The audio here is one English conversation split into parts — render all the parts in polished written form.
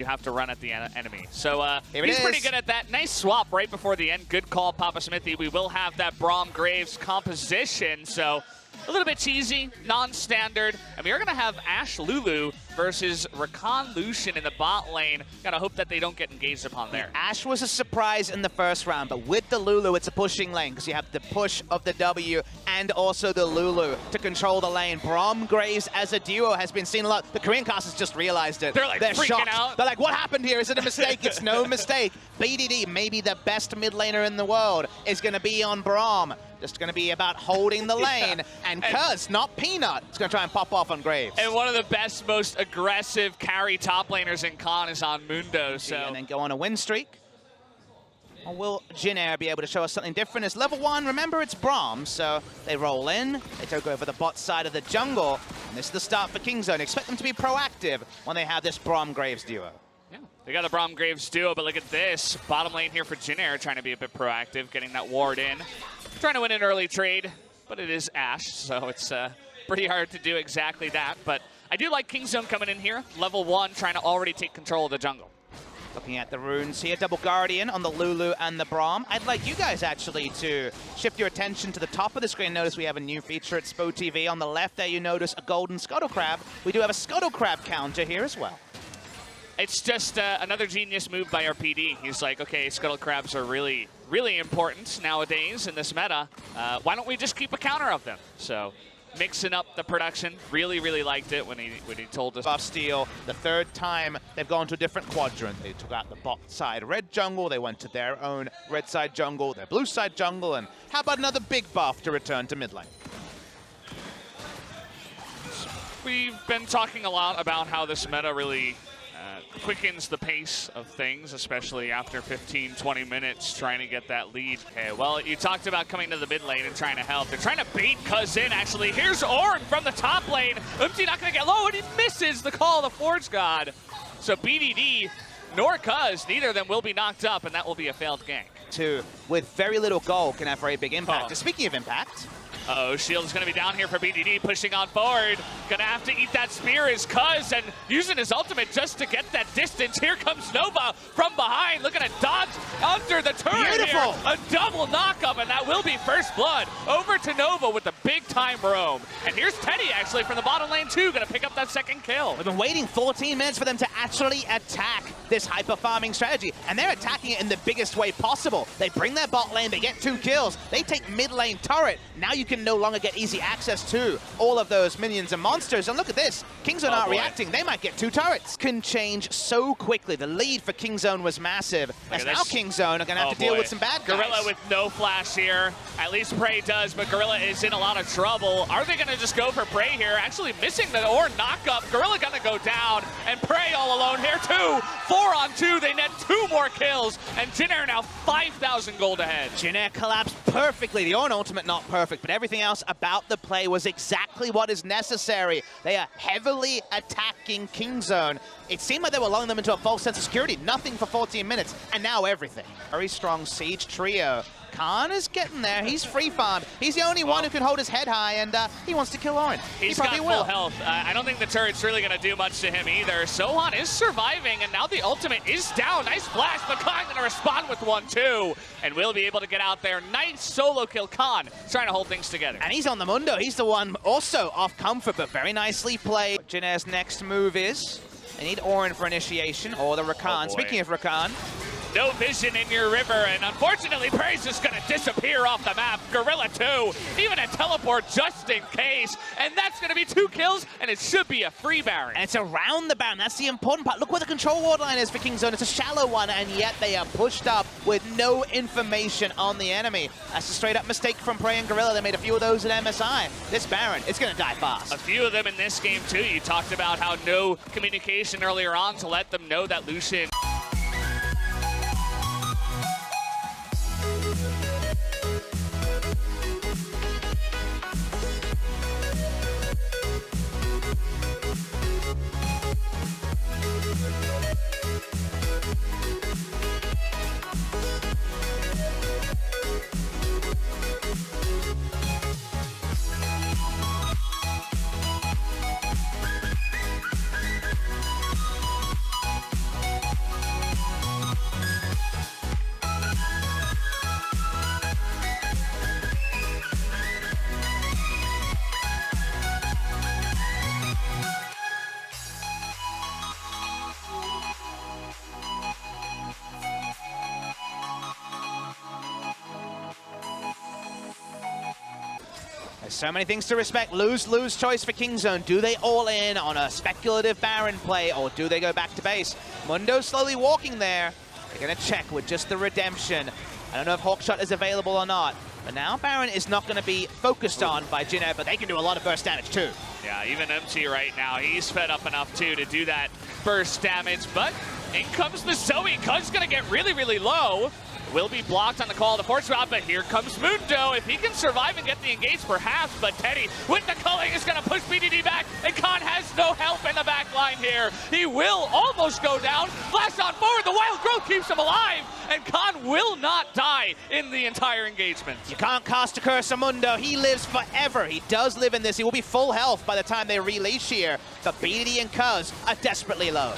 have to run at the enemy. So he's pretty good at that. Nice swap right before the end. Good call, Papa Smithy. We will have that Braum Graves composition, so a little bit cheesy, non-standard. And we are going to have Ashe Lulu versus Rakan Lucian in the bot lane. Gotta hope that they don't get engaged upon there. Ashe was a surprise in the first round, but with the Lulu, it's a pushing lane because you have the push of the W and also the Lulu to control the lane. Braum Graves as a duo has been seen a lot. The Korean casters just realized it. They're freaking shocked. out. They're like, what happened here? Is it a mistake? It's no mistake. Bdd, maybe the best mid laner in the world, is going to be on Braum. Just going to be about holding the lane. And Cuz, not Peanut, is going to try and pop off on Graves. And one of the best, most aggressive carry top laners in Khan is on Mundo. So. And then go on a win streak. Or will Jin Air be able to show us something different? It's level 1, remember it's Braum, so they roll in, they take over the bot side of the jungle, and this is the start for Kingzone. Expect them to be proactive when they have this Braum Graves duo. Yeah, they got the Braum Graves duo, but look at this. Bottom lane here for Jin Air, trying to be a bit proactive, getting that ward in. Trying to win an early trade, but it is Ashe, so it's pretty hard to do exactly that. But I do like Kingzone coming in here, level 1, trying to already take control of the jungle. Looking at the runes here, double Guardian on the Lulu and the Braum. I'd like you guys actually to shift your attention to the top of the screen. Notice we have a new feature at Spo TV. On the left there, you notice a golden Scuttle Crab. We do have a Scuttle Crab counter here as well. It's just another genius move by our PD. He's like, okay, Scuttle Crabs are really, really important nowadays in this meta. Why don't we just keep a counter of them? So mixing up the production, really, really liked it when he told us. Buff Steel, the third time they've gone to a different quadrant. They took out the bot side red jungle, they went to their own red side jungle, their blue side jungle, and how about another big buff to return to mid lane? We've been talking a lot about how this meta really quickens the pace of things, especially after 15, 20 minutes trying to get that lead. Okay, well, you talked about coming to the mid lane and trying to help. They're trying to bait Cuz in, actually. Here's Ornn from the top lane. Umti not going to get low, and he misses the call of the Forge God. So Bdd nor Cuz, neither of them will be knocked up, and that will be a failed gank. Two, with very little gold, can have very big impact. Speaking of impact, shield is going to be down here for Bdd, pushing on forward. Going to have to eat that spear is Cuz, and using his ultimate just to get that distance. Here comes Nova from behind, looking to dodge under the turret. Beautiful. Here. A double knockup, and that will be first blood. Over to Nova with the big-time roam. And here's Teddy, actually, from the bottom lane, too, going to pick up that second kill. We've been waiting 14 minutes for them to actually attack this hyper-farming strategy, and they're attacking it in the biggest way possible. They bring their bot lane, they get 2 kills, they take mid lane turret. Now you can no longer get easy access to all of those minions and monsters. And look at this, Kingzone aren't reacting. They might get 2 turrets. Can change so quickly. The lead for Kingzone was massive. As now Kingzone are going to have to deal with some bad guys. Gorilla with no flash here. At least Prey does, but Gorilla is in a lot of trouble. Are they going to just go for Prey here? Actually missing the Ornn knockup. Gorilla going to go down, and Prey all alone here too. 4 on 2, they net 2 more kills, and Jin Air now 5,000 gold ahead. Jin Air collapsed perfectly. The Ornn ultimate not perfect, but everything else about the play was exactly what is necessary. They are heavily attacking Kingzone. It seemed like they were lulling them into a false sense of security. Nothing for 14 minutes, and now everything. Very strong siege trio. Khan is getting there. He's free farmed. He's the only one who can hold his head high, and he wants to kill Ornn. He's got full health. I don't think the turret's really going to do much to him either. Sohan is surviving, and now the ultimate is down. Nice flash, but Khan going to respond with 1, too, and will be able to get out there. Nice solo kill. Khan trying to hold things together. And he's on the Mundo. He's the one also off comfort, but very nicely played. Jin Air's next move is they need Ornn for initiation, or the Rakan. Speaking of Rakan, no vision in your river, and unfortunately, Prey's just gonna disappear off the map. Gorilla too, even a teleport just in case, and that's gonna be 2 kills, and it should be a free Baron. And it's around the Baron, that's the important part. Look where the control ward line is for Kingzone. It's a shallow one, and yet they are pushed up with no information on the enemy. That's a straight up mistake from Prey and Gorilla. They made a few of those at MSI. This Baron, it's gonna die fast. A few of them in this game too. You talked about how no communication earlier on to let them know that Lucian There's so many things to respect. Lose-lose choice for Kingzone. Do they all in on a speculative Baron play, or do they go back to base? Mundo slowly walking there. They're going to check with just the redemption. I don't know if Hawkshot is available or not, but now Baron is not going to be focused on by Jin Air, but they can do a lot of burst damage too. Yeah, even MT right now, he's fed up enough too to do that burst damage, but in comes the Zoe. Cuz gonna get really, really low. Will be blocked on the call of the force route, but here comes Mundo. If he can survive and get the engage, perhaps, but Teddy with the culling is gonna push Bdd back, and Khan has no help in the back line here. He will almost go down. Flash on forward, the wild growth keeps him alive, and Khan will not die in the entire engagement. You can't cast a curse on Mundo. He lives forever. He does live in this. He will be full health by the time they release here. But Bdd and Cuz are desperately low.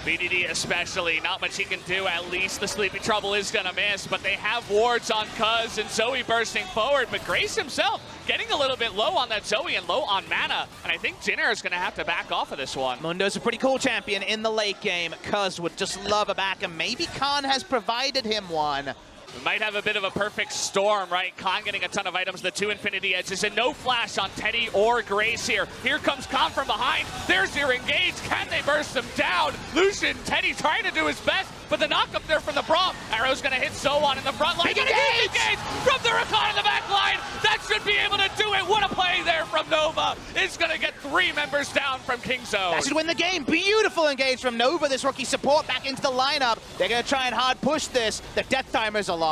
Bdd especially, not much he can do. At least the Sleepy Trouble is gonna miss, but they have wards on Cuz and Zoe bursting forward, but Grace himself getting a little bit low on that Zoe and low on mana, and I think Jinner is gonna have to back off of this one. Mundo's a pretty cool champion in the late game. Cuz would just love a back, and maybe Khan has provided him one. We might have a bit of a perfect storm, right? Khan getting a ton of items, the 2 Infinity Edges, and no flash on Teddy or Grace here. Here comes Khan from behind. There's your engage. Can they burst him down? Lucian, Teddy trying to do his best, but the knock up there from the Braum. Arrow's gonna hit Zoan in the front line. Big engage from the Rakan in the back line. That should be able to do it. What a play there from Nova. It's gonna get 3 members down from Kingzone. That should win the game. Beautiful engage from Nova. This rookie support back into the lineup. They're gonna try and hard push this. The death timers are long.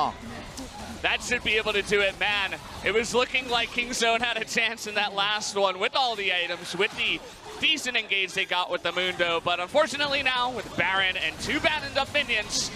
That should be able to do it, man. It was looking like Kingzone had a chance in that last one with all the items, with the decent engage they got with the Mundo, but unfortunately now with Baron and 2 abandoned up minions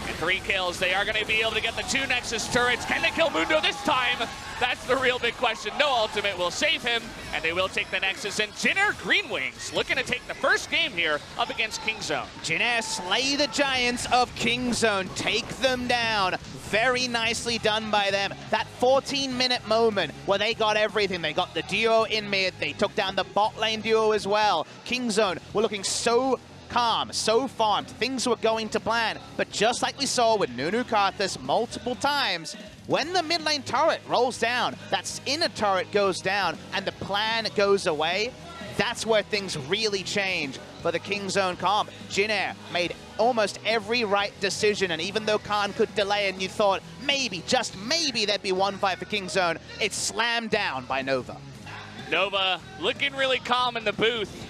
and 3 kills, they are going to be able to get the 2 Nexus turrets. Can they kill Mundo this time? That's the real big question. No ultimate will save him, and they will take the Nexus. And Jinner Green Wings looking to take the first game here up against Kingzone. Jinner slay the giants of Kingzone, take them down. Very nicely done by them. That 14-minute moment where they got everything. They got the duo in mid. They took down the bot lane duo as well. Kingzone were looking so calm, so farmed. Things were going to plan. But just like we saw with Nunu Karthus multiple times, when the mid lane turret rolls down, that inner turret goes down, and the plan goes away, that's where things really change for the Kingzone comp. Jinner made almost every right decision, and even though Khan could delay and you thought maybe, just maybe, there'd be one fight for Kingzone, it's slammed down by Nova. Nova looking really calm in the booth.